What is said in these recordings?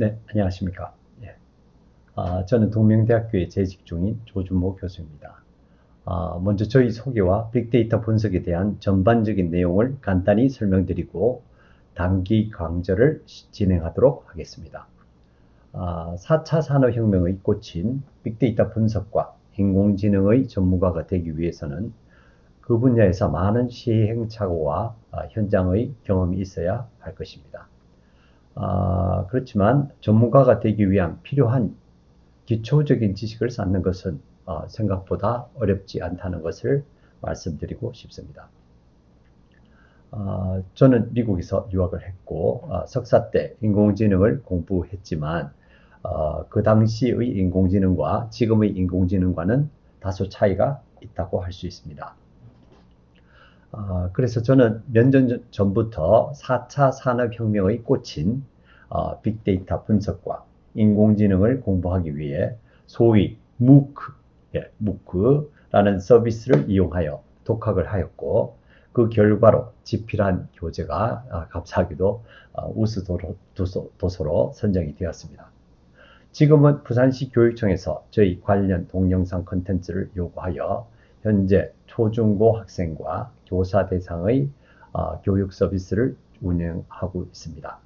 네, 안녕하십니까. 예. 저는 동명대학교에 재직 중인 조준모 교수입니다. 먼저 저희 소개와 빅데이터 분석에 대한 전반적인 내용을 간단히 설명드리고 단기 강좌를 진행하도록 하겠습니다. 4차 산업혁명의 꽃인 빅데이터 분석과 인공지능의 전문가가 되기 위해서는 그 분야에서 많은 시행착오와 현장의 경험이 있어야 할 것입니다. 그렇지만 전문가가 되기 위한 필요한 기초적인 지식을 쌓는 것은 생각보다 어렵지 않다는 것을 말씀드리고 싶습니다. 저는 미국에서 유학을 했고 석사 때 인공지능을 공부했지만 그 당시의 인공지능과 지금의 인공지능과는 다소 차이가 있다고 할 수 있습니다. 그래서 저는 몇 년 전부터 4차 산업혁명의 꽃인 빅데이터 분석과 인공지능을 공부하기 위해 소위 MOOC라는 서비스를 이용하여 독학을 하였고 그 결과로 집필한 교재가 감사하게도 우수 도서로 선정이 되었습니다. 지금은 부산시 교육청에서 저희 관련 동영상 콘텐츠를 요구하여 현재 초중고 학생과 교사 대상의 교육 서비스를 운영하고 있습니다.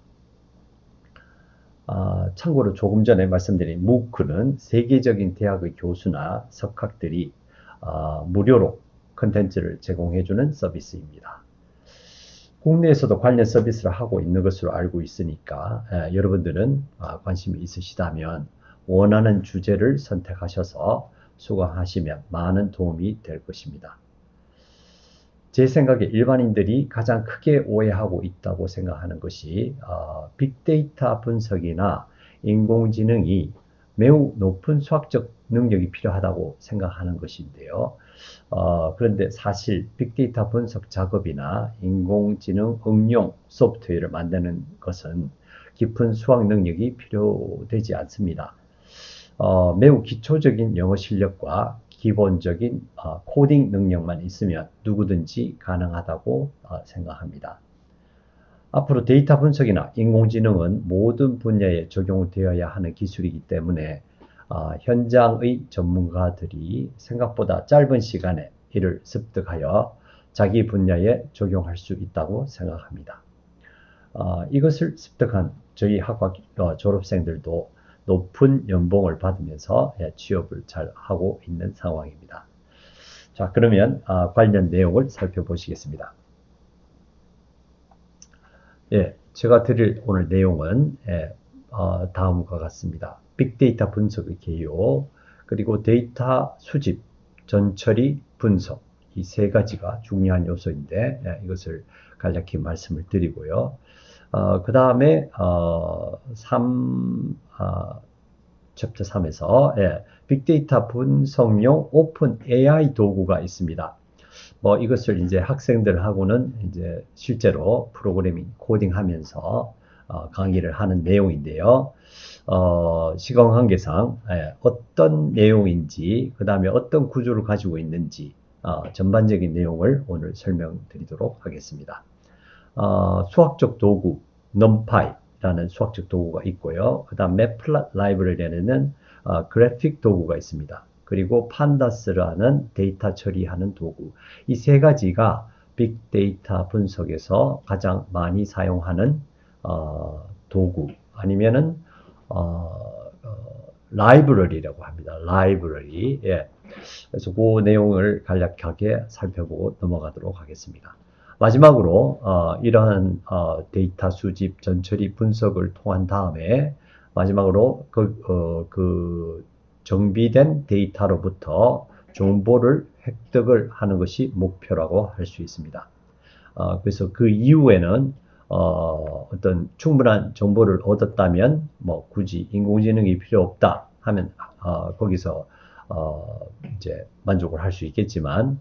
참고로 조금 전에 말씀드린 MOOC는 세계적인 대학의 교수나 석학들이 무료로 콘텐츠를 제공해주는 서비스입니다. 국내에서도 관련 서비스를 하고 있는 것으로 알고 있으니까 여러분들은 관심이 있으시다면 원하는 주제를 선택하셔서 수강하시면 많은 도움이 될 것입니다. 제 생각에 일반인들이 가장 크게 오해하고 있다고 생각하는 것이 빅데이터 분석이나 인공지능이 매우 높은 수학적 능력이 필요하다고 생각하는 것인데요. 그런데 사실 빅데이터 분석 작업이나 인공지능 응용 소프트웨어를 만드는 것은 깊은 수학 능력이 필요되지 않습니다. 매우 기초적인 영어 실력과 기본적인 코딩 능력만 있으면 누구든지 가능하다고 생각합니다. 앞으로 데이터 분석이나 인공지능은 모든 분야에 적용되어야 하는 기술이기 때문에 현장의 전문가들이 생각보다 짧은 시간에 이를 습득하여 자기 분야에 적용할 수 있다고 생각합니다. 이것을 습득한 저희 학과 졸업생들도 높은 연봉을 받으면서 취업을 잘 하고 있는 상황입니다. 자, 그러면 관련 내용을 살펴보시겠습니다. 제가 드릴 오늘 내용은 다음과 같습니다. 빅데이터 분석의 개요, 그리고 데이터 수집, 전처리, 분석, 이 세 가지가 중요한 요소인데 이것을 간략히 말씀을 드리고요. 그 다음에 챕터 3에서 빅데이터 분석용 오픈 AI 도구가 있습니다. 이것을 이제 학생들하고는 이제 실제로 프로그래밍 코딩하면서 강의를 하는 내용인데요. 시간 관계상 어떤 내용인지, 그 다음에 어떤 구조를 가지고 있는지 전반적인 내용을 오늘 설명드리도록 하겠습니다. 수학적 도구 numpy라는 수학적 도구가 있고요. 그 다음 매플라이브러리에는 그래픽 도구가 있습니다. 그리고 판다스라는 데이터 처리하는 도구, 이 세 가지가 빅데이터 분석에서 가장 많이 사용하는 도구 아니면은 라이브러리라고 합니다. 라이브러리. 그래서 그 내용을 간략하게 살펴보고 넘어가도록 하겠습니다. 마지막으로 이러한 데이터 수집, 전처리, 분석을 통한 다음에 마지막으로 그 정비된 데이터로부터 정보를 획득을 하는 것이 목표라고 할 수 있습니다. 그래서 그 이후에는 어떤 충분한 정보를 얻었다면 굳이 인공지능이 필요 없다 하면 거기서 이제 만족을 할 수 있겠지만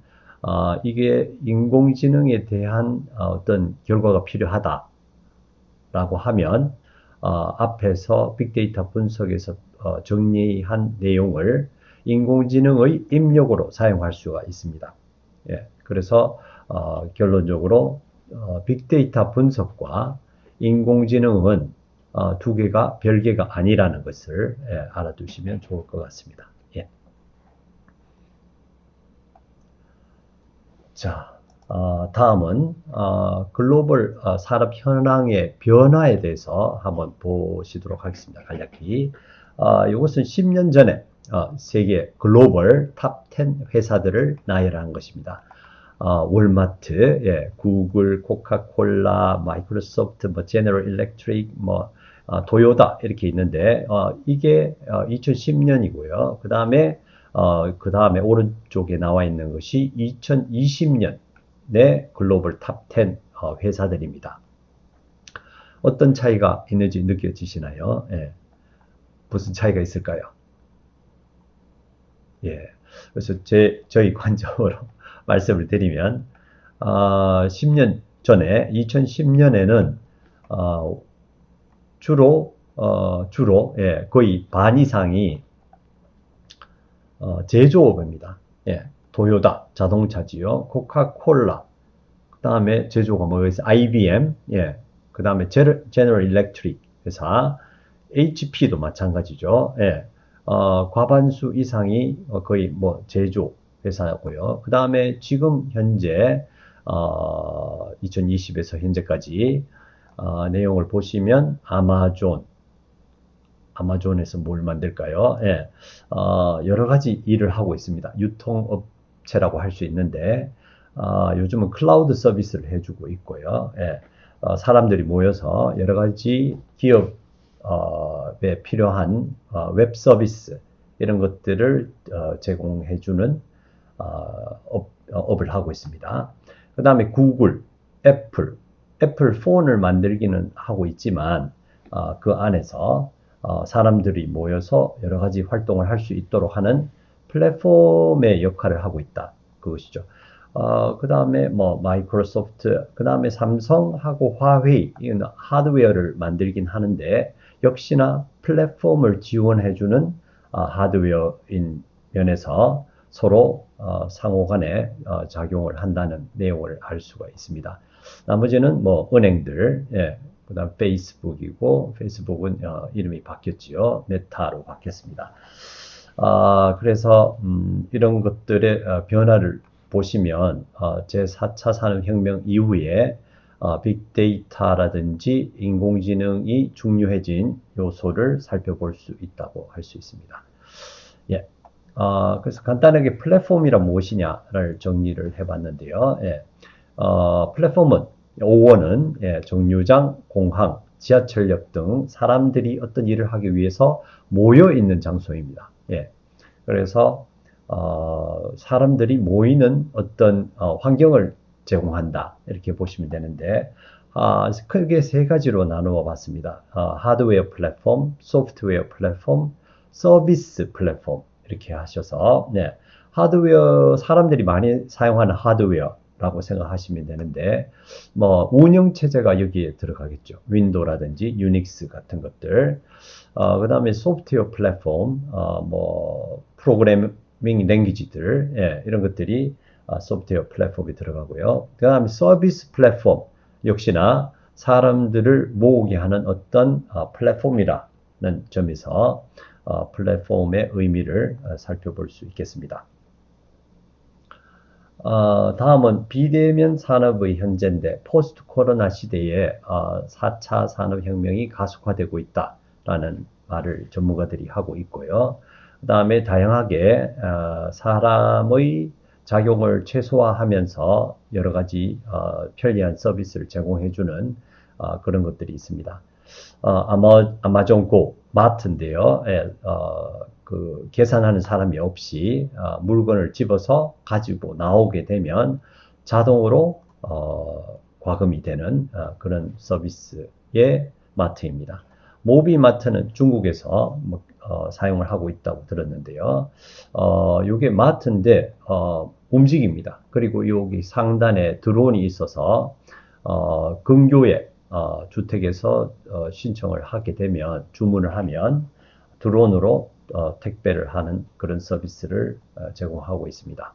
이게 인공지능에 대한 어떤 결과가 필요하다라고 하면 앞에서 빅데이터 분석에서 정리한 내용을 인공지능의 입력으로 사용할 수가 있습니다. 그래서 결론적으로 빅데이터 분석과 인공지능은 두 개가 별개가 아니라는 것을 알아두시면 좋을 것 같습니다. 예. 자, 다음은 글로벌 산업 현황의 변화에 대해서 한번 보시도록 하겠습니다. 간략히. 이것은 10년 전에 세계 글로벌 탑 10 회사들을 나열한 것입니다. 월마트, 예, 구글, 코카콜라, 마이크로소프트, 제너럴 일렉트릭, 도요타 이렇게 있는데 이게 2010년이고요. 그 다음에 오른쪽에 나와 있는 것이 2020년의 글로벌 탑 10 회사들입니다. 어떤 차이가 있는지 느껴지시나요? 예. 무슨 차이가 있을까요? 예. 그래서 저희 관점으로 말씀을 드리면, 10년 전에, 2010년에는, 주로, 예, 거의 반 이상이, 제조업입니다. 예. 도요타, 자동차지요. 코카콜라, 그 다음에 제조가 뭐가 있어요? IBM, 예. 그 다음에 제너럴 일렉트릭 회사, HP도 마찬가지죠. 예. 과반수 이상이 거의 제조 회사고요. 그 다음에 지금 현재 2020에서 현재까지 내용을 보시면 아마존에서 뭘 만들까요? 예. 여러 가지 일을 하고 있습니다. 유통업체라고 할 수 있는데 요즘은 클라우드 서비스를 해주고 있고요. 예. 사람들이 모여서 여러 가지 기업에 필요한 웹 서비스 이런 것들을 제공해주는 업을 하고 있습니다. 그 다음에 구글, 애플 폰을 만들기는 하고 있지만 그 안에서 사람들이 모여서 여러 가지 활동을 할 수 있도록 하는 플랫폼의 역할을 하고 있다. 그것이죠. 그 다음에 마이크로소프트, 그 다음에 삼성하고 화웨이, 이건 하드웨어를 만들긴 하는데, 역시나 플랫폼을 지원해주는 하드웨어인 면에서 서로 상호 간에 작용을 한다는 내용을 알 수가 있습니다. 나머지는 은행들, 예, 그 다음 페이스북이고, 페이스북은 이름이 바뀌었지요. 메타로 바뀌었습니다. 그래서 이런 것들의 변화를 보시면 제4차 산업혁명 이후에 빅데이터라든지 인공지능이 중요해진 요소를 살펴볼 수 있다고 할 수 있습니다. 예. 그래서 간단하게 플랫폼이란 무엇이냐를 정리를 해봤는데요. 예. 플랫폼은 5원은 예, 정류장, 공항, 지하철역 등 사람들이 어떤 일을 하기 위해서 모여 있는 장소입니다. 예. 그래서 사람들이 모이는 어떤 환경을 제공한다 이렇게 보시면 되는데 크게 세 가지로 나누어 봤습니다. 하드웨어 플랫폼, 소프트웨어 플랫폼, 서비스 플랫폼 이렇게 하셔서 네, 하드웨어 사람들이 많이 사용하는 하드웨어라고 생각하시면 되는데 운영 체제가 여기에 들어가겠죠. 윈도우라든지 유닉스 같은 것들. 그 다음에 소프트웨어 플랫폼, 프로그래밍 랭귀지들, 예, 이런 것들이 소프트웨어 플랫폼에 들어가고요. 그 다음에 서비스 플랫폼, 역시나 사람들을 모으게 하는 어떤 플랫폼이라는 점에서 플랫폼의 의미를 살펴볼 수 있겠습니다. 다음은 비대면 산업의 현재인데 포스트 코로나 시대에 4차 산업혁명이 가속화되고 있다라는 말을 전문가들이 하고 있고요. 그 다음에 다양하게 사람의 작용을 최소화하면서 여러 가지 편리한 서비스를 제공해주는 그런 것들이 있습니다. 아마존 고, 마트인데요. 예, 그 계산하는 사람이 없이 물건을 집어서 가지고 나오게 되면 자동으로 과금이 되는 그런 서비스의 마트입니다. 모비마트는 중국에서 사용을 하고 있다고 들었는데요. 이게 마트인데 움직입니다. 그리고 여기 상단에 드론이 있어서 근교에 주택에서 신청을 하게 되면 주문을 하면 드론으로 택배를 하는 그런 서비스를 제공하고 있습니다.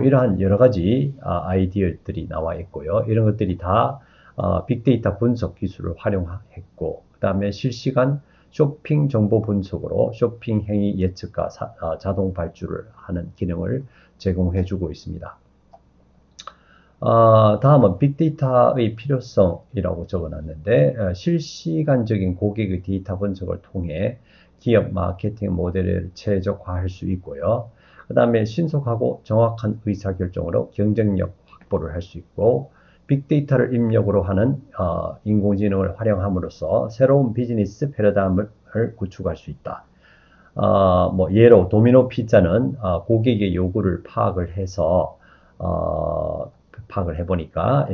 이러한 여러 가지 아이디어들이 나와 있고요. 이런 것들이 다 빅데이터 분석 기술을 활용했고 그 다음에 실시간 쇼핑 정보 분석으로 쇼핑 행위 예측과 자동 발주를 하는 기능을 제공해주고 있습니다. 다음은 빅데이터의 필요성이라고 적어놨는데 실시간적인 고객의 데이터 분석을 통해 기업 마케팅 모델을 최적화할 수 있고요. 그 다음에 신속하고 정확한 의사결정으로 경쟁력 확보를 할 수 있고 빅데이터를 입력으로 하는 인공지능을 활용함으로써 새로운 비즈니스 패러다임을 구축할 수 있다. 뭐 예로 도미노 피자는 고객의 요구를 파악을 해서 파악을 해보니까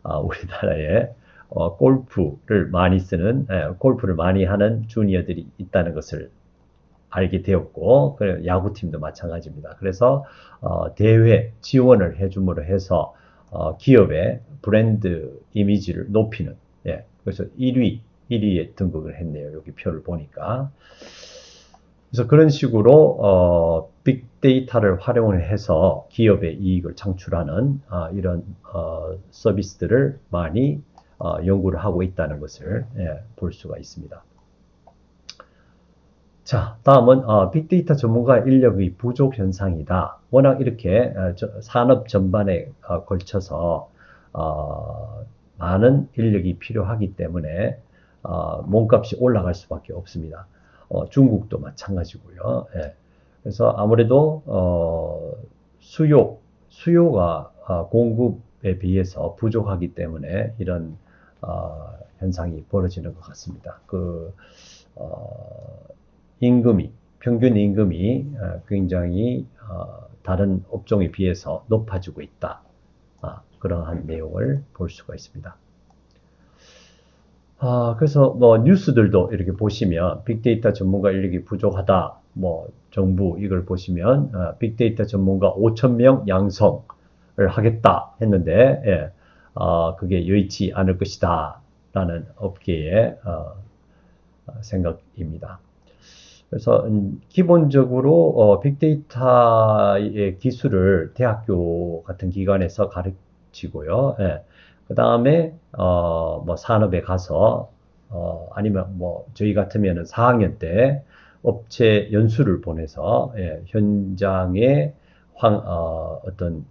우리나라에 골프를 많이 쓰는 골프를 많이 하는 주니어들이 있다는 것을 알게 되었고 야구팀도 마찬가지입니다. 그래서 대회 지원을 해줌으로 해서 기업의 브랜드 이미지를 높이는 그래서 1위에 등극을 했네요. 여기 표를 보니까. 그래서 그런 식으로 빅데이터를 활용을 해서 기업의 이익을 창출하는 이런 서비스들을 많이 연구를 하고 있다는 것을 볼 수가 있습니다. 자, 다음은 빅데이터 전문가 인력의 부족 현상이다. 워낙 이렇게 산업 전반에 걸쳐서 많은 인력이 필요하기 때문에 몸값이 올라갈 수밖에 없습니다. 중국도 마찬가지고요. 그래서 아무래도 수요가 공급에 비해서 부족하기 때문에 이런 현상이 벌어지는 것 같습니다. 평균 임금이 굉장히 다른 업종에 비해서 높아지고 있다. 그러한 내용을 볼 수가 있습니다. 그래서 뭐 뉴스들도 이렇게 보시면 빅데이터 전문가 인력이 부족하다. 뭐 정부 이걸 보시면 빅데이터 전문가 5,000명 양성을 하겠다 했는데 그게 여의치 않을 것이다 라는 업계의 생각입니다. 그래서 기본적으로 빅데이터의 기술을 대학교 같은 기관에서 가르치고요. 그 다음에 뭐 산업에 가서 아니면 뭐 저희 같으면은 4학년 때 업체 연수를 보내서 현장의 어떤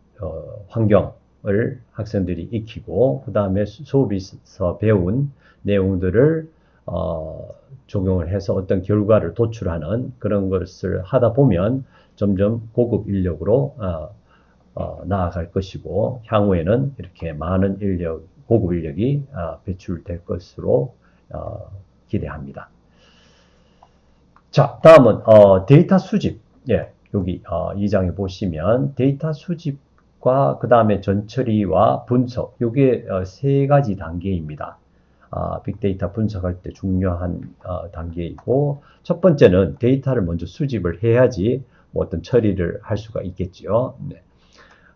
환경을 학생들이 익히고 그 다음에 수업에서 배운 내용들을 적용을 해서 어떤 결과를 도출하는 그런 것을 하다 보면 점점 고급 인력으로 나아갈 것이고 향후에는 이렇게 많은 고급 인력이 배출될 것으로 기대합니다. 자, 다음은 데이터 수집. 여기 이 장에 보시면 데이터 수집과 그 다음에 전처리와 분석. 이게 세 가지 단계입니다. 빅데이터 분석할 때 중요한 단계이고 첫 번째는 데이터를 먼저 수집을 해야지 뭐 어떤 처리를 할 수가 있겠죠.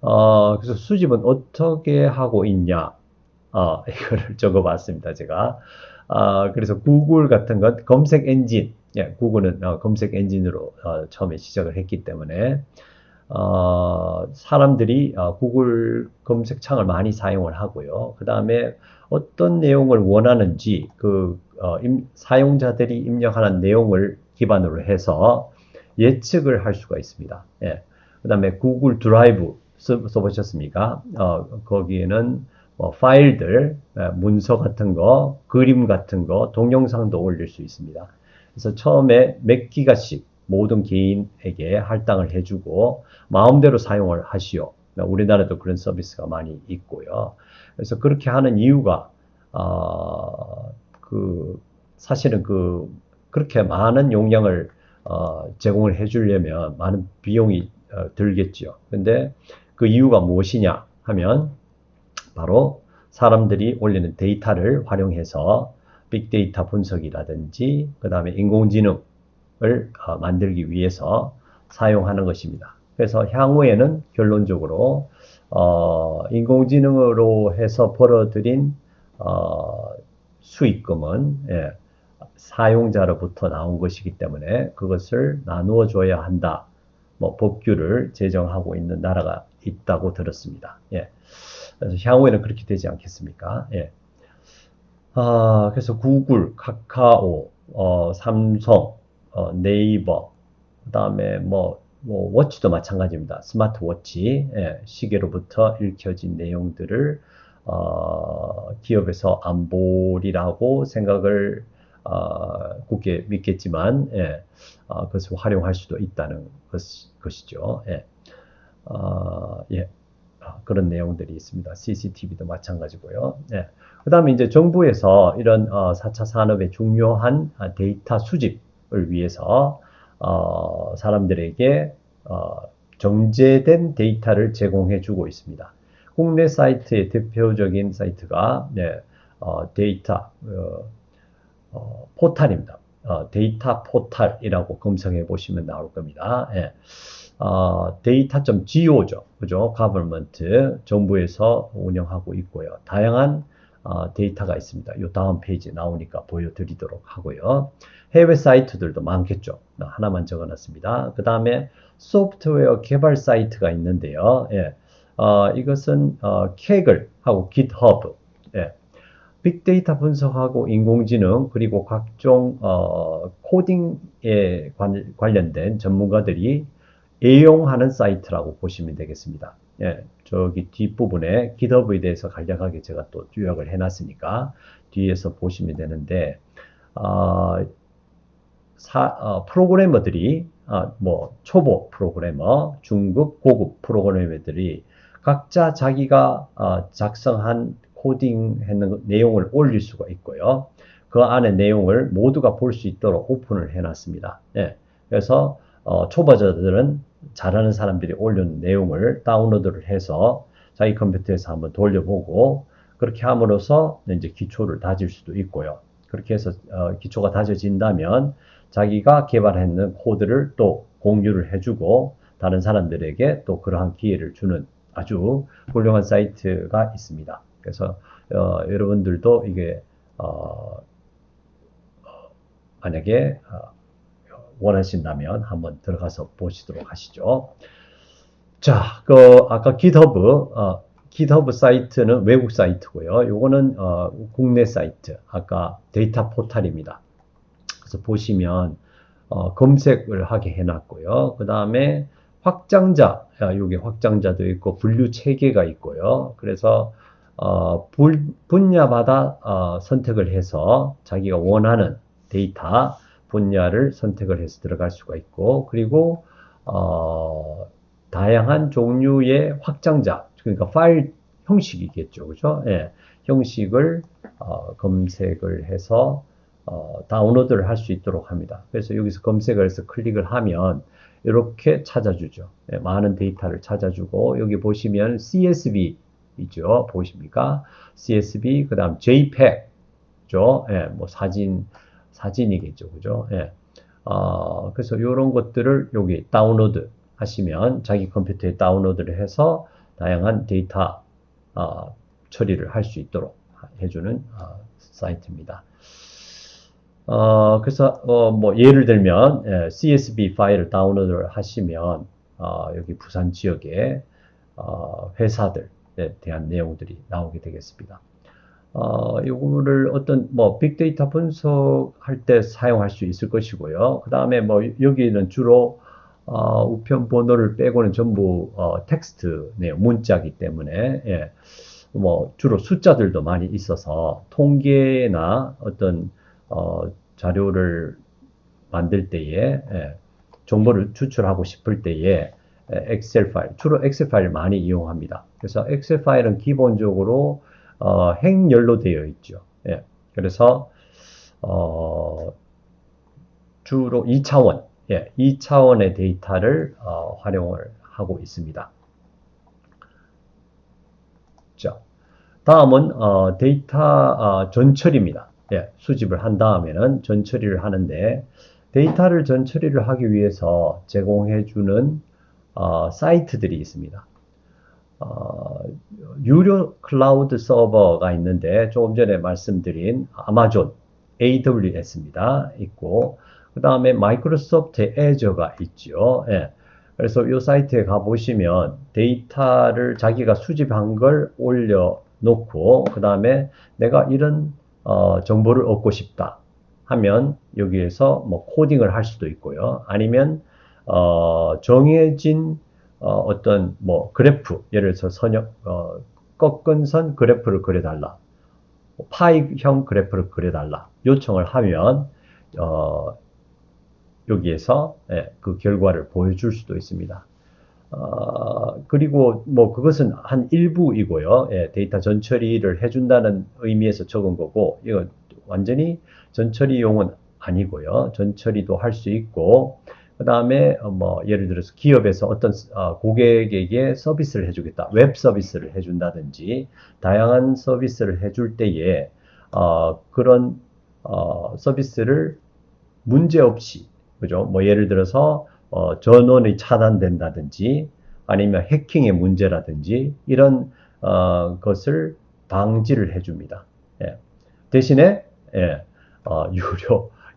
그래서 수집은 어떻게 하고 있냐 이거를 적어봤습니다. 제가 그래서 구글 같은 것 검색 엔진 구글은 검색 엔진으로 처음에 시작을 했기 때문에 사람들이 구글 검색창을 많이 사용을 하고요. 그 다음에 어떤 내용을 원하는지 사용자들이 입력하는 내용을 기반으로 해서 예측을 할 수가 있습니다. 그 다음에 구글 드라이브 써보셨습니까? 거기에는 파일들, 문서 같은 거, 그림 같은 거, 동영상도 올릴 수 있습니다. 그래서 처음에 몇 기가씩 모든 개인에게 할당을 해주고 마음대로 사용을 하시오. 우리나라도 그런 서비스가 많이 있고요. 그래서 그렇게 하는 이유가 사실은 그렇게 많은 용량을 제공을 해주려면 많은 비용이 들겠죠. 근데 그 이유가 무엇이냐 하면 바로 사람들이 올리는 데이터를 활용해서 빅데이터 분석이라든지 그 다음에 인공지능을 만들기 위해서 사용하는 것입니다. 그래서 향후에는 결론적으로 인공지능으로 해서 벌어들인 수익금은 사용자로부터 나온 것이기 때문에 그것을 나누어 줘야 한다. 뭐 법규를 제정하고 있는 나라가 있다고 들었습니다. 그래서 향후에는 그렇게 되지 않겠습니까? 그래서 구글, 카카오, 삼성, 네이버, 그 다음에 워치도 마찬가지입니다. 스마트워치, 예, 시계로부터 읽혀진 내용들을, 기업에서 안 보리라고 생각을, 굳게 믿겠지만, 예, 그것을 활용할 수도 있다는 것이죠. 예. 예. 그런 내용들이 있습니다. CCTV도 마찬가지고요. 네. 그 다음에 이제 정부에서 이런 4차 산업의 중요한 데이터 수집을 위해서 사람들에게 정제된 데이터를 제공해 주고 있습니다. 국내 사이트의 대표적인 사이트가 네, 데이터 포탈입니다. 데이터 포탈이라고 검색해 보시면 나올 겁니다. 예. data.go죠. 그죠? government, 정부에서 운영하고 있고요. 다양한 데이터가 있습니다. 이 다음 페이지 나오니까 보여드리도록 하고요. 해외 사이트들도 많겠죠. 하나만 적어놨습니다. 그 다음에 소프트웨어 개발 사이트가 있는데요. 예. 이것은 Kaggle하고 GitHub, 예. 빅데이터 분석하고 인공지능 그리고 각종 코딩에 관련된 전문가들이 애용하는 사이트라고 보시면 되겠습니다. 예, 저기 뒷부분에 GitHub에 대해서 간략하게 제가 또 요약을 해놨으니까 뒤에서 보시면 되는데 프로그래머들이 초보 프로그래머, 중급, 고급 프로그래머들이 각자 자기가 작성한 코딩했는 내용을 올릴 수가 있고요. 그 안에 내용을 모두가 볼 수 있도록 오픈을 해놨습니다. 예, 그래서 초보자들은 잘하는 사람들이 올린 내용을 다운로드를 해서 자기 컴퓨터에서 한번 돌려보고 그렇게 함으로써 이제 기초를 다질 수도 있고요. 그렇게 해서 기초가 다져진다면 자기가 개발했는 코드를 또 공유를 해주고 다른 사람들에게 또 그러한 기회를 주는 아주 훌륭한 사이트가 있습니다. 그래서 여러분들도 이게 만약에 원하신다면 한번 들어가서 보시도록 하시죠. 자, 아까 GitHub 사이트는 외국 사이트고요. 요거는 국내 사이트, 아까 데이터 포탈입니다. 그래서 보시면 검색을 하게 해놨고요. 그 다음에 확장자, 여기 확장자도 있고 분류 체계가 있고요. 그래서 분야마다 선택을 해서 자기가 원하는 데이터 분야를 선택을 해서 들어갈 수가 있고, 그리고 다양한 종류의 확장자, 그러니까 파일 형식이겠죠, 그죠? 예, 형식을 검색을 해서 다운로드를 할 수 있도록 합니다. 그래서 여기서 검색을 해서 클릭을 하면 이렇게 찾아주죠. 예, 많은 데이터를 찾아주고 여기 보시면 CSV 있죠, 보이십니까? CSV, 그 다음 JPEG죠. 예, 사진이겠죠, 그죠? 예. 그래서 이런 것들을 여기 다운로드 하시면 자기 컴퓨터에 다운로드를 해서 다양한 데이터 처리를 할 수 있도록 해주는 사이트입니다. 그래서 예를 들면 CSV 파일을 다운로드를 하시면 여기 부산 지역의 회사들에 대한 내용들이 나오게 되겠습니다. 요거를 어떤 빅데이터 분석할 때 사용할 수 있을 것이고요. 그 다음에 여기는 주로 우편 번호를 빼고는 전부 텍스트 내용, 문자이기 때문에 예, 주로 숫자들도 많이 있어서 통계나 어떤 자료를 만들 때에 정보를 추출하고 싶을 때에 엑셀 파일, 주로 엑셀 파일을 많이 이용합니다. 그래서 엑셀 파일은 기본적으로 행렬로 되어 있죠. 예, 그래서 주로 2차원, 2차원의 데이터를 활용을 하고 있습니다. 자, 다음은 데이터 전처리입니다. 예, 수집을 한 다음에는 전처리를 하는데 데이터를 전처리를 하기 위해서 제공해주는 사이트들이 있습니다. 유료 클라우드 서버가 있는데 조금 전에 말씀드린 아마존 AWS입니다. 있고 그 다음에 마이크로소프트 애저가 있죠. 예. 그래서 이 사이트에 가보시면 데이터를 자기가 수집한 걸 올려놓고 그 다음에 내가 이런 정보를 얻고 싶다 하면 여기에서 뭐 코딩을 할 수도 있고요. 아니면 정해진 어떤 뭐 그래프, 예를 들어서 꺾은 선 그래프를 그려달라, 파이형 그래프를 그려달라 요청을 하면 여기에서 그 결과를 보여줄 수도 있습니다. 그리고 뭐 그것은 한 일부이고요. 데이터 전처리를 해준다는 의미에서 적은 거고, 이거 완전히 전처리용은 아니고요. 전처리도 할 수 있고, 그 다음에 뭐 예를 들어서 기업에서 어떤 고객에게 서비스를 해주겠다, 웹 서비스를 해준다든지 다양한 서비스를 해줄 때에 그런 서비스를 문제없이, 그죠? 뭐 예를 들어서 전원이 차단된다든지 아니면 해킹의 문제라든지 이런 것을 방지를 해줍니다. 예. 대신에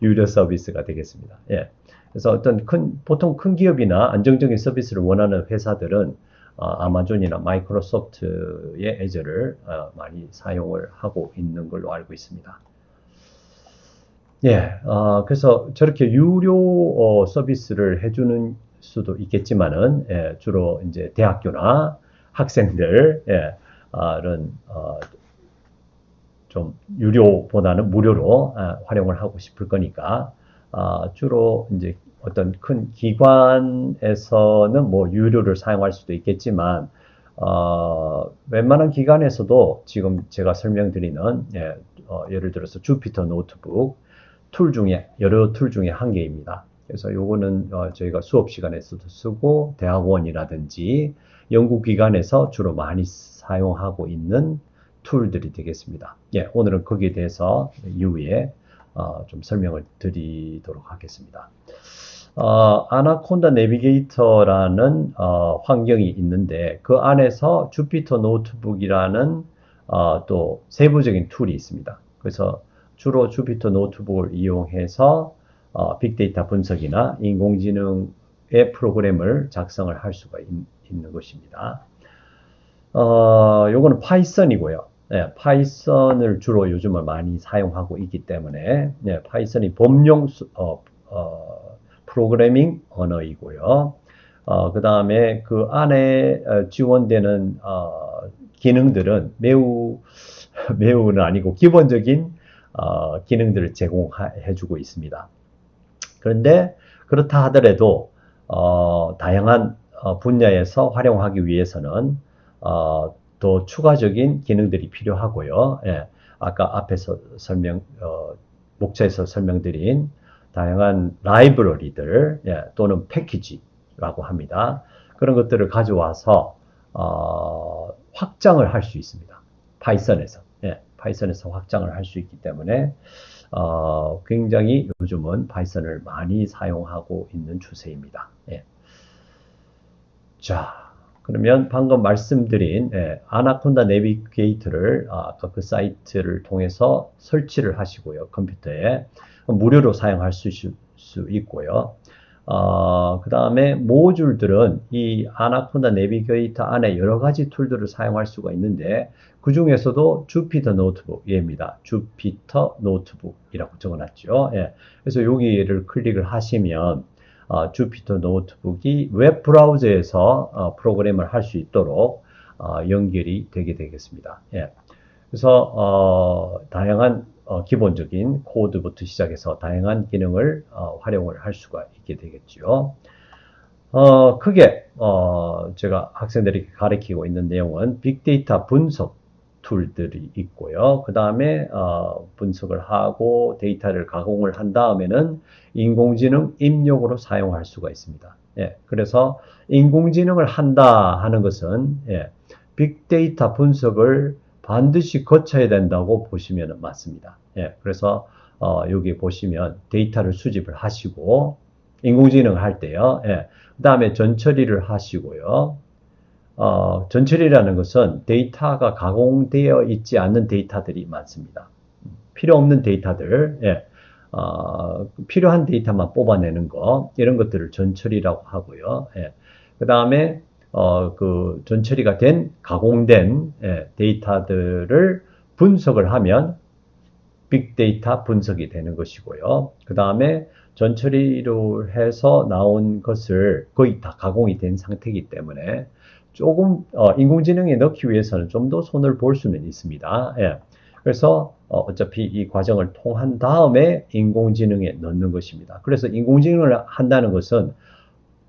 유료 서비스가 되겠습니다. 예. 그래서 어떤 보통 큰 기업이나 안정적인 서비스를 원하는 회사들은 아마존이나 마이크로소프트의 애저를 많이 사용을 하고 있는 걸로 알고 있습니다. 예, 그래서 저렇게 유료 서비스를 해주는 수도 있겠지만은, 주로 이제 대학교나 학생들, 이런, 좀 유료보다는 무료로 활용을 하고 싶을 거니까, 주로 이제 어떤 큰 기관에서는 뭐 유료를 사용할 수도 있겠지만, 웬만한 기관에서도 지금 제가 설명드리는, 예를 들어서 주피터 노트북, 여러 툴 중에 한 개입니다. 그래서 요거는 저희가 수업 시간에서도 쓰고 대학원이라든지 연구기관에서 주로 많이 사용하고 있는 툴들이 되겠습니다. 예, 오늘은 거기에 대해서 이후에 좀 설명을 드리도록 하겠습니다. 아나콘다 내비게이터라는 환경이 있는데 그 안에서 주피터 노트북이라는 또 세부적인 툴이 있습니다. 그래서 주로 주피터 노트북을 이용해서 빅데이터 분석이나 인공지능의 프로그램을 작성을 할 수가 있는 것입니다. 요거는 파이썬이고요. 파이썬을 주로 요즘은 많이 사용하고 있기 때문에 파이썬이 범용 프로그래밍 언어이고요. 그 다음에 그 안에 지원되는 기능들은 매우는 아니고 기본적인 기능들을 제공해주고 있습니다. 그런데 그렇다 하더라도 다양한 분야에서 활용하기 위해서는 더 추가적인 기능들이 필요하고요. 아까 앞에서 목차에서 설명드린 다양한 라이브러리들 또는 패키지라고 합니다. 그런 것들을 가져와서 확장을 할 수 있습니다. 파이썬에서 확장을 할 수 있기 때문에 굉장히 요즘은 파이썬을 많이 사용하고 있는 추세입니다. 자, 그러면 방금 말씀드린 아나콘다 내비게이터를 아까 그 사이트를 통해서 설치를 하시고요. 컴퓨터에 무료로 사용할 수 있고요. 그 다음에 모듈들은 이 아나콘다 내비게이터 안에 여러 가지 툴들을 사용할 수가 있는데 그 중에서도 주피터 노트북입니다. 주피터 노트북이라고 적어놨죠. 그래서 여기를 클릭을 하시면 주피터 노트북이 웹 브라우저에서 프로그램을 할 수 있도록 연결이 되게 되겠습니다. 그래서 다양한 기본적인 코드부터 시작해서 다양한 기능을 활용을 할 수가 있게 되겠죠. 크게 제가 학생들에게 가르치고 있는 내용은 빅데이터 분석 툴들이 있고요. 그 다음에 분석을 하고 데이터를 가공을 한 다음에는 인공지능 입력으로 사용할 수가 있습니다. 그래서 인공지능을 한다 하는 것은 빅데이터 분석을 반드시 거쳐야 된다고 보시면 맞습니다. 그래서 여기 보시면 데이터를 수집을 하시고 인공지능을 할 때요. 그 다음에 전처리를 하시고요. 전처리라는 것은 데이터가 가공되어 있지 않는 데이터들이 많습니다. 필요 없는 데이터들, 필요한 데이터만 뽑아내는 거, 이런 것들을 전처리라고 하고요. 그 다음에 그 전처리가 된 가공된 데이터들을 분석을 하면 빅데이터 분석이 되는 것이고요. 그 다음에 전처리로 해서 나온 것을 거의 다 가공이 된 상태이기 때문에 조금 인공지능에 넣기 위해서는 좀 더 손을 볼 수는 있습니다. 예. 그래서 어차피 이 과정을 통한 다음에 인공지능에 넣는 것입니다. 그래서 인공지능을 한다는 것은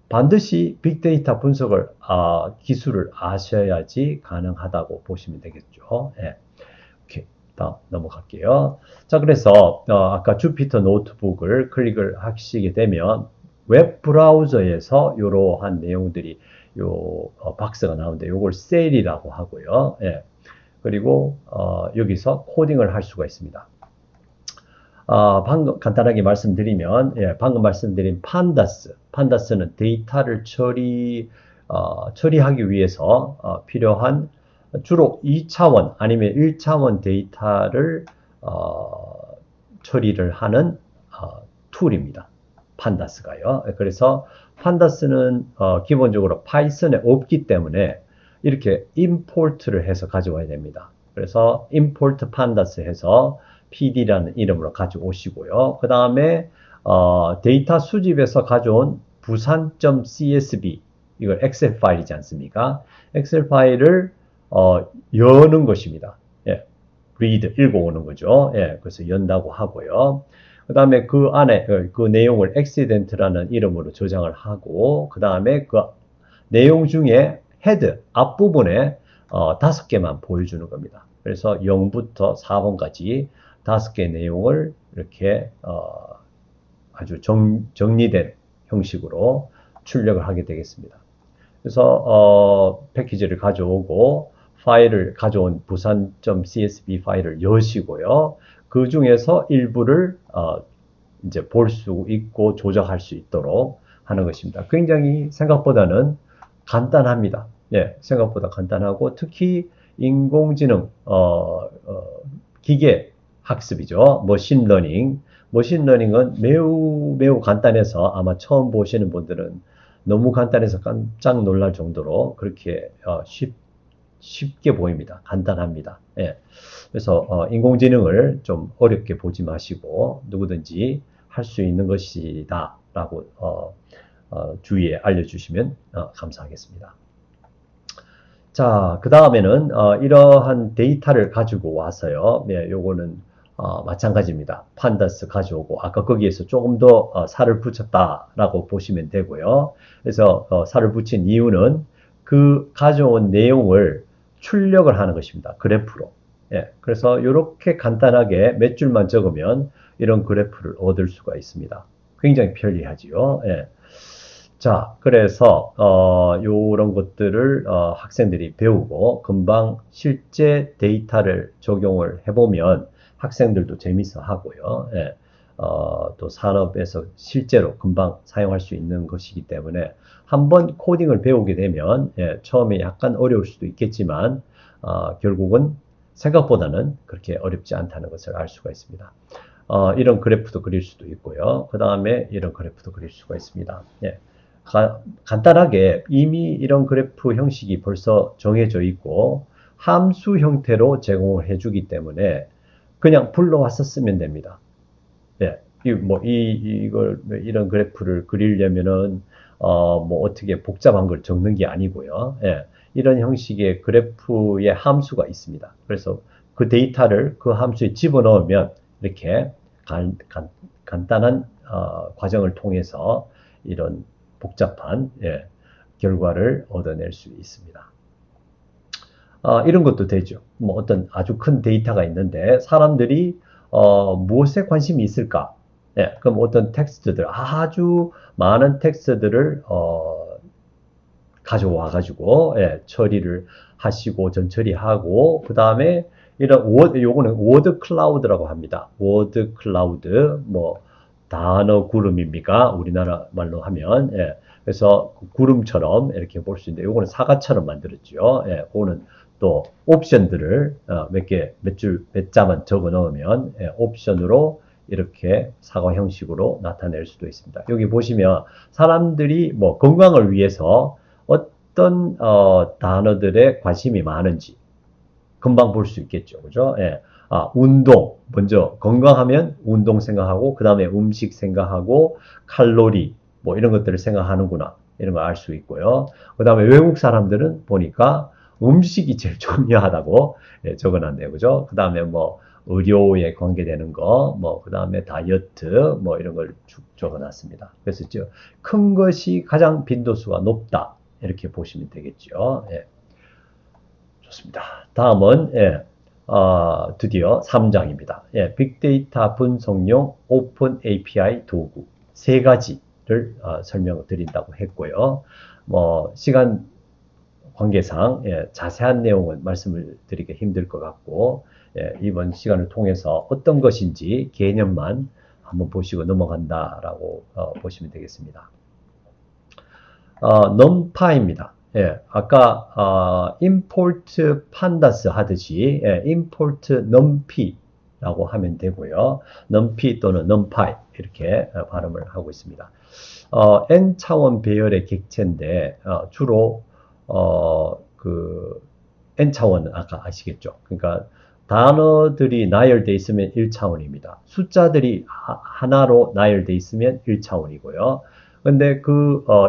반드시 빅데이터 분석을 기술을 아셔야지 가능하다고 보시면 되겠죠. 예. 오케이. 다음 넘어갈게요. 자, 그래서 아까 주피터 노트북을 클릭을 하시게 되면 웹 브라우저에서 이러한 내용들이 요 박스가 나오는데 요걸 셀이라고 하고요. 예. 그리고 여기서 코딩을 할 수가 있습니다. 방금 간단하게 말씀드리면, 예, 방금 말씀드린 판다스는 데이터를 처리하기 위해서 필요한 주로 2차원 아니면 1차원 데이터를 처리를 하는 툴입니다. 판다스가요. 그래서 판다스는 기본적으로 파이썬에 없기 때문에 이렇게 임포트를 해서 가져와야 됩니다. 그래서 임포트 판다스 해서 PD라는 이름으로 가져오시고요. 그 다음에 데이터 수집에서 가져온 부산.csv 이걸 엑셀 파일이지 않습니까? 엑셀 파일을 여는 것입니다. 예, read 읽어오는 거죠. 예, 그래서 연다고 하고요. 그 다음에 그 안에 그 내용을 accident라는 이름으로 저장을 하고 그 다음에 그 내용 중에 헤드 앞부분에 5개만 보여주는 겁니다. 그래서 0부터 4번까지 5개 내용을 이렇게 아주 정리된 형식으로 출력을 하게 되겠습니다. 그래서 패키지를 가져오고 파일을 가져온 부산.csv 파일을 여시고요. 그 중에서 일부를 이제 볼 수 있고 조작할 수 있도록 하는 것입니다. 굉장히 생각보다는 간단합니다. 예, 생각보다 간단하고 특히 인공지능 기계 학습이죠. 머신러닝은 매우 간단해서 아마 처음 보시는 분들은 너무 간단해서 깜짝 놀랄 정도로 그렇게 쉽게 보입니다. 간단합니다. 예. 그래서 인공지능을 좀 어렵게 보지 마시고 누구든지 할 수 있는 것이다 라고 주위에 알려주시면 감사하겠습니다. 자, 그 다음에는 이러한 데이터를 가지고 와서요. 네, 요거는 마찬가지입니다. 판다스 가져오고 아까 거기에서 조금 더 살을 붙였다라고 보시면 되고요. 그래서 살을 붙인 이유는 그 가져온 내용을 출력을 하는 것입니다. 그래프로. 예, 그래서 이렇게 간단하게 몇 줄만 적으면 이런 그래프를 얻을 수가 있습니다. 굉장히 편리하지요. 예. 자, 그래서 이런 것들을 학생들이 배우고 금방 실제 데이터를 적용을 해보면 학생들도 재밌어 하고요. 예. 또 산업에서 실제로 금방 사용할 수 있는 것이기 때문에 한번 코딩을 배우게 되면 예, 처음에 약간 어려울 수도 있겠지만 결국은 생각보다는 그렇게 어렵지 않다는 것을 알 수가 있습니다. 이런 그래프도 그릴 수도 있고요. 그 다음에 이런 그래프도 그릴 수가 있습니다. 예. 간단하게 이미 이런 그래프 형식이 벌써 정해져 있고 함수 형태로 제공을 해주기 때문에 그냥 불러와서 쓰면 됩니다. 예. 이런 그래프를 그리려면은 뭐 어떻게 복잡한 걸 적는 게 아니고요. 예. 이런 형식의 그래프의 함수가 있습니다. 그래서 그 데이터를 그 함수에 집어넣으면 이렇게 간단한 과정을 통해서 이런 복잡한 결과를 얻어낼 수 있습니다. 이런 것도 되죠. 뭐 어떤 아주 큰 데이터가 있는데 사람들이 무엇에 관심이 있을까? 예, 그럼 어떤 텍스트들 아주 많은 텍스트들을 가져와 가지고 처리를 하시고 전처리하고 그 다음에 이런 요거는 워드 클라우드라고 합니다. 워드 클라우드 뭐 단어 구름입니까? 우리나라 말로 하면 그래서 구름처럼 이렇게 볼 수 있는데 요거는 사과처럼 만들었죠. 그거는 또 옵션들을 몇 자만 적어 넣으면 옵션으로 이렇게 사과 형식으로 나타낼 수도 있습니다. 여기 보시면 사람들이 뭐 건강을 위해서 어떤 단어들에 관심이 많은지 금방 볼 수 있겠죠. 그죠? 예. 운동, 먼저 건강하면 운동 생각하고, 그 다음에 음식 생각하고, 칼로리, 뭐 이런 것들을 생각하는구나. 이런 걸 알 수 있고요. 그 다음에 외국 사람들은 보니까 음식이 제일 중요하다고 적어놨네요. 그죠? 그 다음에 뭐 의료에 관계되는 거, 뭐 그 다음에 다이어트, 뭐 이런 걸 쭉 적어놨습니다. 그래서 큰 것이 가장 빈도수가 높다. 이렇게 보시면 되겠죠. 예. 좋습니다. 다음은 드디어 3장입니다. 예, 빅데이터 분석용 오픈 API 도구 세 가지를 설명을 드린다고 했고요. 뭐 시간 관계상 자세한 내용은 말씀을 드리기 힘들 것 같고 이번 시간을 통해서 어떤 것인지 개념만 한번 보시고 넘어간다라고 보시면 되겠습니다. numPy입니다. 예, 아까 import pandas 하듯이 import numpy라고 하면 되고요. numpy 또는 numpy 이렇게 발음을 하고 있습니다. n차원 배열의 객체인데 주로 그 n차원은 아까 아시겠죠? 그러니까 단어들이 나열되어 있으면 1차원입니다. 숫자들이 하나로 나열되어 있으면 1차원이고요. 근데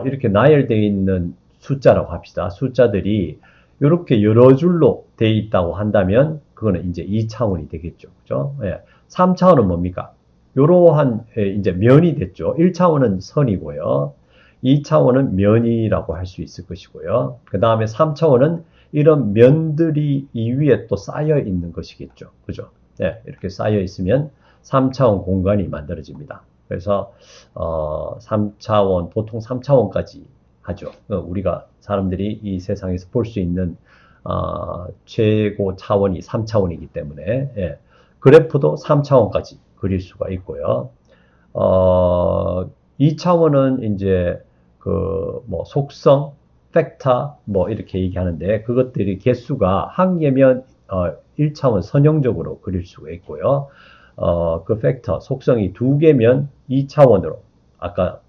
이렇게 나열되어 있는 숫자라고 합시다. 숫자들이 이렇게 여러 줄로 되어 있다고 한다면 그거는 이제 2차원이 되겠죠. 그죠? 예. 3차원은 뭡니까? 이러한 이제 면이 됐죠. 1차원은 선이고요. 2차원은 면이라고 할 수 있을 것이고요. 그 다음에 3차원은 이런 면들이 이 위에 또 쌓여 있는 것이겠죠. 그죠? 네, 이렇게 쌓여 있으면 3차원 공간이 만들어집니다. 그래서 3차원, 보통 3차원까지 하죠. 우리가 사람들이 이 세상에서 볼 수 있는 최고 차원이 3차원이기 때문에 예, 그래프도 3차원까지 그릴 수가 있고요. 2차원은 이제 뭐 속성, 팩터 뭐 이렇게 얘기하는데 그것들이 개수가 한 개면 1차원 선형적으로 그릴 수가 있고요. 그 팩터, 속성이 두 개면 2차원으로 아까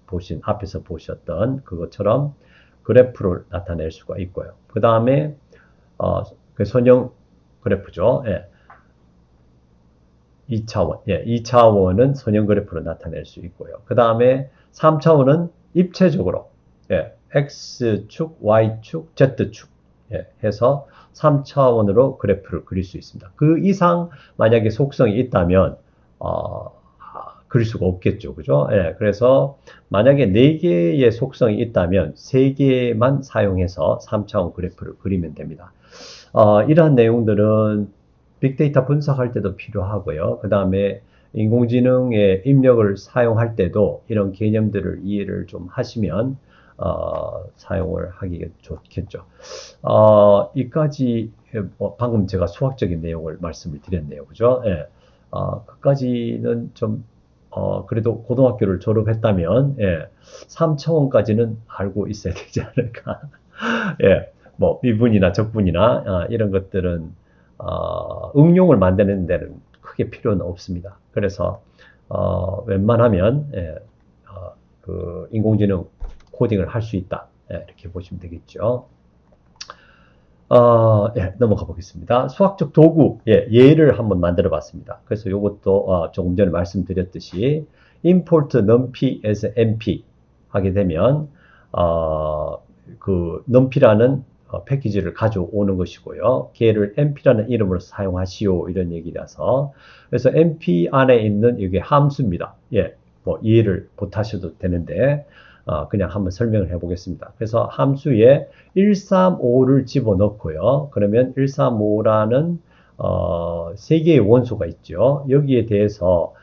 앞에서 보셨던 그것처럼 그래프를 나타낼 수가 있고요. 그 다음에 그 선형 그래프죠. 예. 2차원, 예, 2차원은 선형 그래프로 나타낼 수 있고요. 그 다음에 3차원은 입체적으로 예, X축, Y축, Z축 예, 해서 3차원으로 그래프를 그릴 수 있습니다. 그 이상 만약에 속성이 있다면 그릴 수가 없겠죠. 그죠? 예, 그래서 만약에 4개의 속성이 있다면 3개만 사용해서 3차원 그래프를 그리면 됩니다. 이러한 내용들은 빅데이터 분석할 때도 필요하고요. 그 다음에 인공지능의 입력을 사용할 때도 이런 개념들을 이해를 좀 하시면 사용을 하기가 좋겠죠. 이까지 방금 제가 수학적인 내용을 말씀을 드렸네요. 그죠? 예. 그까지는 좀 그래도 고등학교를 졸업했다면 3차원까지는 알고 있어야 되지 않을까. 예. 뭐 미분이나 적분이나 이런 것들은 응용을 만드는 데는 크게 필요는 없습니다. 그래서 웬만하면 그 인공지능 코딩을 할 수 있다. 이렇게 보시면 되겠죠. 넘어가 보겠습니다. 수학적 도구, 예를 한번 만들어 봤습니다. 그래서 이것도 조금 전에 말씀드렸듯이 import numpy as np 하게 되면 그 numpy라는 패키지를 가져오는 것이고요. 걔를 np라는 이름으로 사용하시오 이런 얘기라서 그래서 np 안에 있는 이게 함수입니다. 예, 뭐 이해를 못하셔도 되는데 그냥 한번 설명을 해보겠습니다. 그래서 함수에 135를 집어넣고요. 그러면 135라는 3개의 원소가 있죠. 여기에 대해서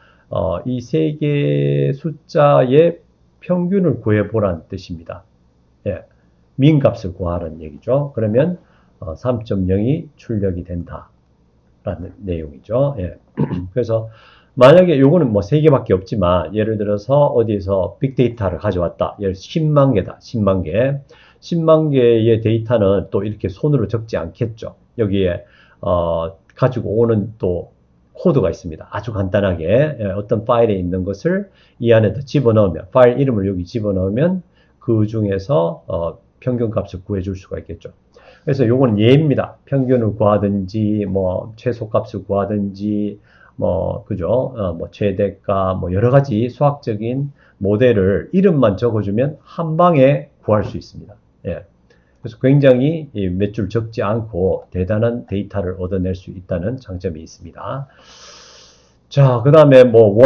이 3개의 숫자의 평균을 구해보라는 뜻입니다. 예, 민 값을 구하라는 얘기죠. 그러면 3.0이 출력이 된다라는 내용이죠. 예. 그래서 만약에 요거는 뭐 3개밖에 없지만 예를 들어서 어디에서 빅데이터를 가져왔다. 예를 들어서 10만 개다. 10만 개. 10만 개의 데이터는 또 이렇게 손으로 적지 않겠죠. 여기에 가지고 오는 또 코드가 있습니다. 아주 간단하게 어떤 파일에 있는 것을 이 안에 집어넣으면 파일 이름을 여기 집어넣으면 그 중에서 평균 값을 구해줄 수가 있겠죠. 그래서 요건 예입니다. 평균을 구하든지, 뭐, 최소값을 구하든지, 뭐, 그죠? 뭐, 최대가, 뭐, 여러 가지 수학적인 모델을 이름만 적어주면 한 방에 구할 수 있습니다. 예. 그래서 굉장히 몇 줄 적지 않고 대단한 데이터를 얻어낼 수 있다는 장점이 있습니다. 자, 그 다음에 뭐,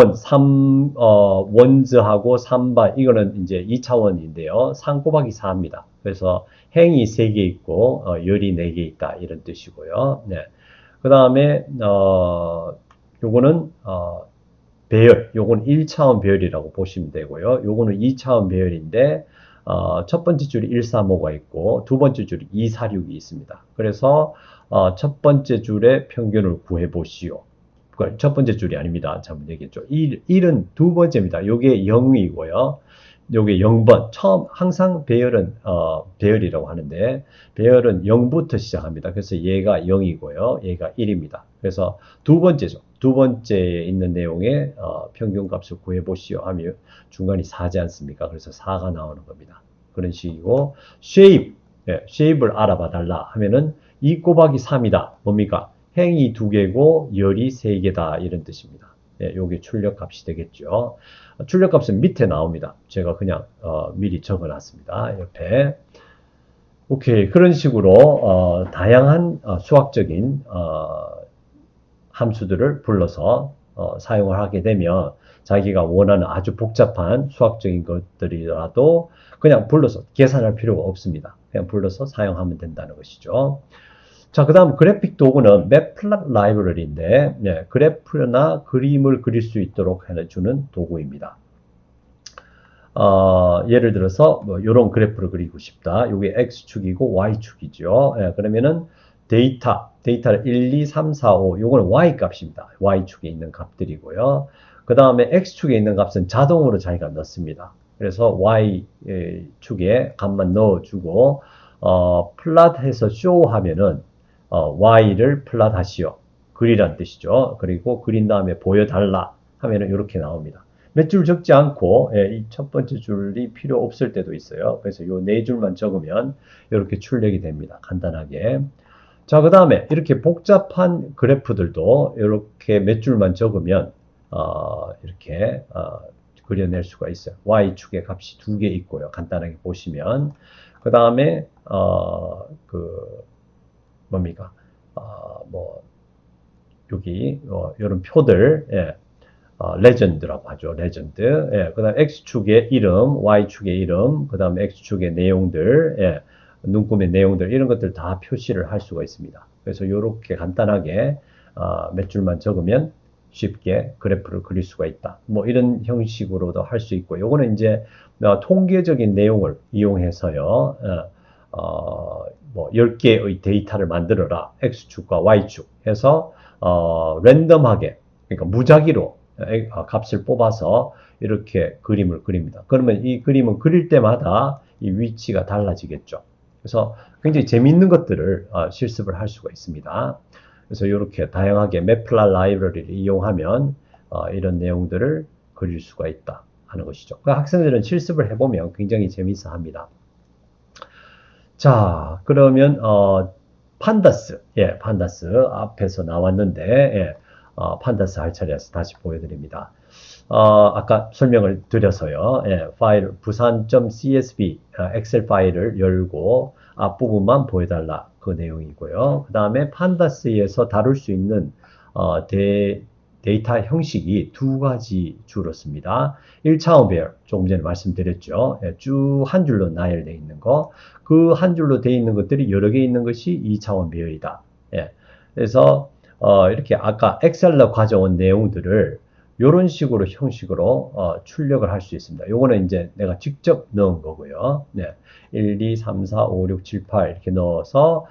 원즈하고 3반, 이거는 이제 2차원인데요. 3 곱하기 4입니다. 그래서 행이 3개 있고, 열이 4개 있다. 이런 뜻이고요. 네. 그 다음에, 요거는, 배열. 요건 1차원 배열이라고 보시면 되고요. 요거는 2차원 배열인데, 첫 번째 줄이 135가 있고, 두 번째 줄이 246이 있습니다. 그래서, 첫 번째 줄의 평균을 구해 보시오. 첫 번째 줄이 아닙니다. 잘못 얘기했죠. 1은 두 번째입니다. 요게 0이고요. 요게 0번. 처음, 항상 배열은, 배열이라고 하는데, 배열은 0부터 시작합니다. 그래서 얘가 0이고요. 얘가 1입니다. 그래서 두 번째죠. 두 번째에 있는 내용의, 평균값을 구해보시오 하면 중간이 4지 않습니까? 그래서 4가 나오는 겁니다. 그런 식이고, 쉐입. 예, 쉐입을 알아봐 달라 하면은 2 곱하기 3이다. 뭡니까? 행이 2개고 열이 3개다 이런 뜻입니다. 예, 요게 출력값이 되겠죠. 출력값은 밑에 나옵니다. 제가 그냥 미리 적어놨습니다. 옆에. 오케이. 그런 식으로 다양한 수학적인 함수들을 불러서 사용을 하게 되면 자기가 원하는 아주 복잡한 수학적인 것들이라도 그냥 불러서 계산할 필요가 없습니다. 그냥 불러서 사용하면 된다는 것이죠. 자, 그 다음 그래픽 도구는 맵플롯 라이브러리인데, 예, 그래프나 그림을 그릴 수 있도록 해주는 도구입니다. 예를 들어서 뭐 이런 그래프를 그리고 싶다. 이게 X축이고 Y축이죠. 예, 그러면은 데이터를 1, 2, 3, 4, 5, 요거는 Y 값입니다. Y축에 있는 값들이고요. 그 다음에 X축에 있는 값은 자동으로 자기가 넣습니다. 그래서 Y축에 값만 넣어주고, 플랫해서 쇼 하면은, Y를 플랫 하시오. 그리란 뜻이죠. 그리고 그린 다음에 보여달라 하면은 이렇게 나옵니다. 몇 줄 적지 않고, 예, 이 첫 번째 줄이 필요 없을 때도 있어요. 그래서 요 네 줄만 적으면 이렇게 출력이 됩니다. 간단하게. 자, 그 다음에 이렇게 복잡한 그래프들도 이렇게 몇 줄만 적으면, 이렇게, 그려낼 수가 있어요. Y축의 값이 2개 있고요. 간단하게 보시면. 그 다음에, 뭡니까? 뭐, 여기, 이런 표들, 예, 레전드라고 하죠. 레전드. 예, 그 다음 X축의 이름, Y축의 이름, 그 다음에 X축의 내용들, 예, 눈금의 내용들, 이런 것들 다 표시를 할 수가 있습니다. 그래서 이렇게 간단하게, 몇 줄만 적으면 쉽게 그래프를 그릴 수가 있다. 뭐 이런 형식으로도 할 수 있고, 요거는 이제 통계적인 내용을 이용해서요, 뭐 10개의 데이터를 만들어라. X축과 Y축 해서, 랜덤하게, 그러니까 무작위로 값을 뽑아서 이렇게 그림을 그립니다. 그러면 이 그림을 그릴 때마다 이 위치가 달라지겠죠. 그래서 굉장히 재미있는 것들을 실습을 할 수가 있습니다. 그래서 이렇게 다양하게 맵플롯 라이브러리를 이용하면 이런 내용들을 그릴 수가 있다 하는 것이죠. 학생들은 실습을 해보면 굉장히 재미있어 합니다. 자, 그러면 판다스, 예, 판다스 앞에서 나왔는데, 예, 판다스 할 차례에서 다시 보여드립니다. 아까 설명을 드려서요. 예, 파일 부산.csv 엑셀 파일을 열고 앞부분만 보여달라 그 내용이고요. 그 다음에 판다스에서 다룰 수 있는 데이터 형식이 두 가지 주로 씁니다. 1차원 배열, 조금 전에 말씀드렸죠. 예, 쭉 한 줄로 나열되어 있는 거. 그 한 줄로 되어 있는 것들이 여러 개 있는 것이 2차원 배열이다. 예, 그래서 이렇게 아까 엑셀로 가져온 내용들을 이런 식으로 형식으로 출력을 할 수 있습니다. 요거는 이제 내가 직접 넣은 거고요. 네. 1, 2, 3, 4, 5, 6, 7, 8 이렇게 넣어서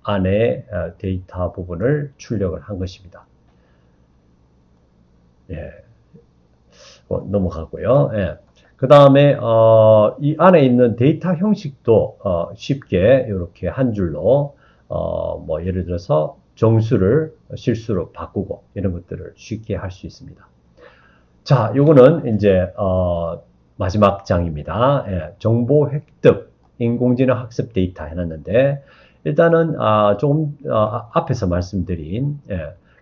안에 데이터 부분을 출력을 한 것입니다. 예. 넘어가고요. 예. 그 다음에 이 안에 있는 데이터 형식도 쉽게 이렇게 한 줄로 뭐 예를 들어서 정수를 실수로 바꾸고 이런 것들을 쉽게 할 수 있습니다. 자, 요거는 이제 마지막 장입니다. 예, 정보 획득. 인공지능 학습 데이터 해놨는데, 일단은 조금 앞에서 말씀드린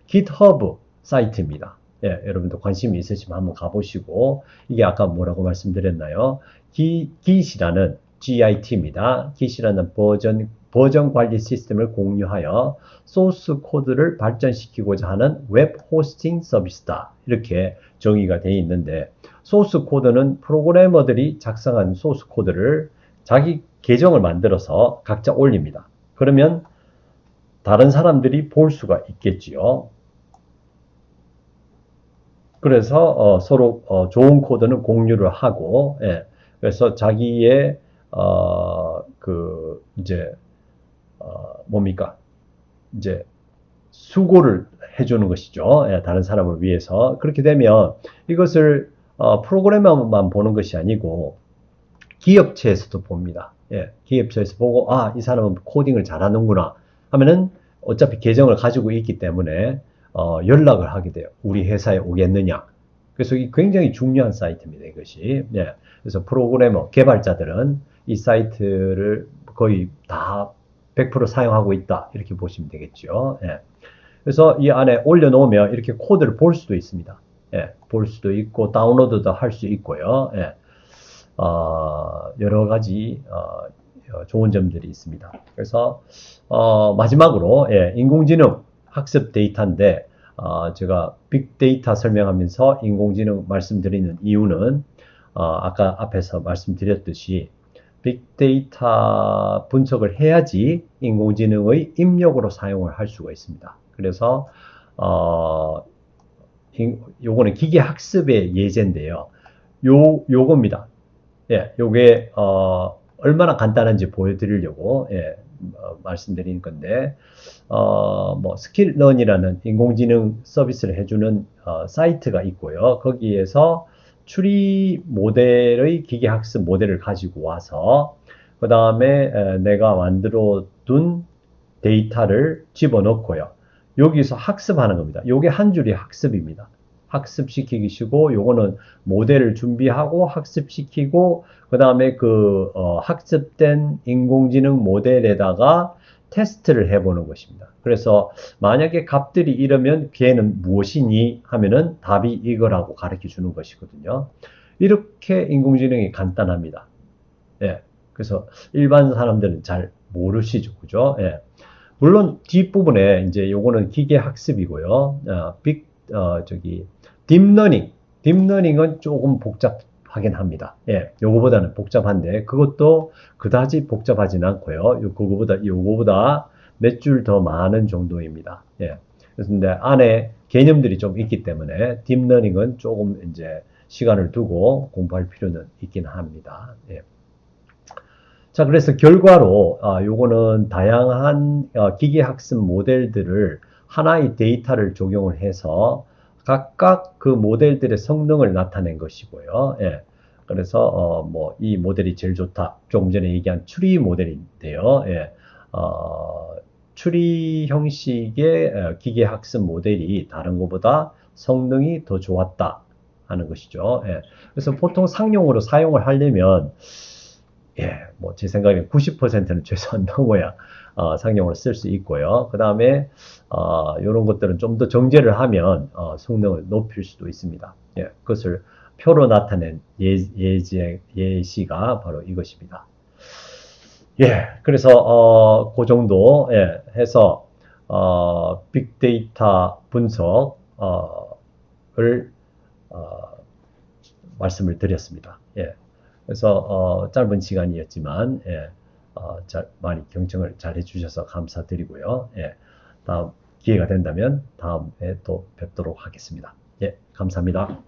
GitHub 사이트입니다. 여러분도 관심이 있으시면 한번 가보시고, 이게 아까 뭐라고 말씀드렸나요? Git이라는 GIT입니다. Git이라는 버전 관리 시스템을 공유하여 소스 코드를 발전시키고자 하는 웹 호스팅 서비스다. 이렇게 정의가 되어 있는데, 소스 코드는 프로그래머들이 작성한 소스 코드를 자기 계정을 만들어서 각자 올립니다. 그러면 다른 사람들이 볼 수가 있겠지요. 그래서 서로 좋은 코드는 공유를 하고, 그래서 자기의 이제 수고를 해주는 것이죠. 다른 사람을 위해서. 그렇게 되면 이것을 프로그래머만 보는 것이 아니고 기업체에서도 봅니다. 기업체에서 보고 이 사람은 코딩을 잘하는구나 하면은 어차피 계정을 가지고 있기 때문에 연락을 하게 돼요. 우리 회사에 오겠느냐. 그래서 이 굉장히 중요한 사이트입니다. 이것이. 그래서 프로그래머, 개발자들은 이 사이트를 거의 다 100% 사용하고 있다. 이렇게 보시면 되겠죠. 그래서 이 안에 올려놓으면 이렇게 코드를 볼 수도 있습니다. 볼 수도 있고 다운로드도 할 수 있고요. 여러 가지 좋은 점들이 있습니다. 그래서 마지막으로 인공지능 학습 데이터인데 제가 빅데이터 설명하면서 인공지능 말씀드리는 이유는 아까 앞에서 말씀드렸듯이 빅데이터 분석을 해야지 인공지능의 입력으로 사용을 할 수가 있습니다. 그래서 요거는 기계학습의 예제인데요. 요겁니다. 요게 얼마나 간단한지 보여드리려고 말씀드리는 건데 뭐 스킬런이라는 인공지능 서비스를 해주는 사이트가 있고요. 거기에서 추리 모델의 기계학습 모델을 가지고 와서 그 다음에 내가 만들어 둔 데이터를 집어넣고요. 여기서 학습하는 겁니다. 요게 한 줄이 학습입니다. 학습시키기시고 요거는 모델을 준비하고 학습시키고 그 다음에 그 학습된 인공지능 모델에다가 테스트를 해보는 것입니다. 그래서 만약에 값들이 이러면 걔는 무엇이니 하면은 답이 이거라고 가르쳐 주는 것이거든요. 이렇게 인공지능이 간단합니다. 그래서 일반 사람들은 잘 모르시죠, 그죠? 물론 뒷부분에 이제 요거는 기계 학습이고요. 딥러닝은 조금 복잡하긴 합니다. 요거보다는 복잡한데 그것도 그다지 복잡하진 않고요. 요거보다 몇 줄 더 많은 정도입니다. 그래서 근데 안에 개념들이 좀 있기 때문에 딥러닝은 조금 이제 시간을 두고 공부할 필요는 있긴 합니다. 자, 그래서 결과로 요거는 다양한 기계학습 모델들을 하나의 데이터를 적용을 해서 각각 그 모델들의 성능을 나타낸 것이고요. 그래서 뭐 이 모델이 제일 좋다. 조금 전에 얘기한 추리 모델인데요. 추리 형식의 기계학습 모델이 다른 것보다 성능이 더 좋았다 하는 것이죠. 그래서 보통 상용으로 사용을 하려면 뭐 제 생각에는 90%는 최소한 넘어야 상용으로 쓸 수 있고요. 그 다음에 이런 것들은 좀 더 정제를 하면 성능을 높일 수도 있습니다. 그것을 표로 나타낸 예시가 바로 이것입니다. 그래서 그 정도 해서 빅데이터 분석을 말씀을 드렸습니다. 그래서 짧은 시간이었지만 많이 경청을 잘 해주셔서 감사드리고요. 다음 기회가 된다면 다음에 또 뵙도록 하겠습니다. 감사합니다.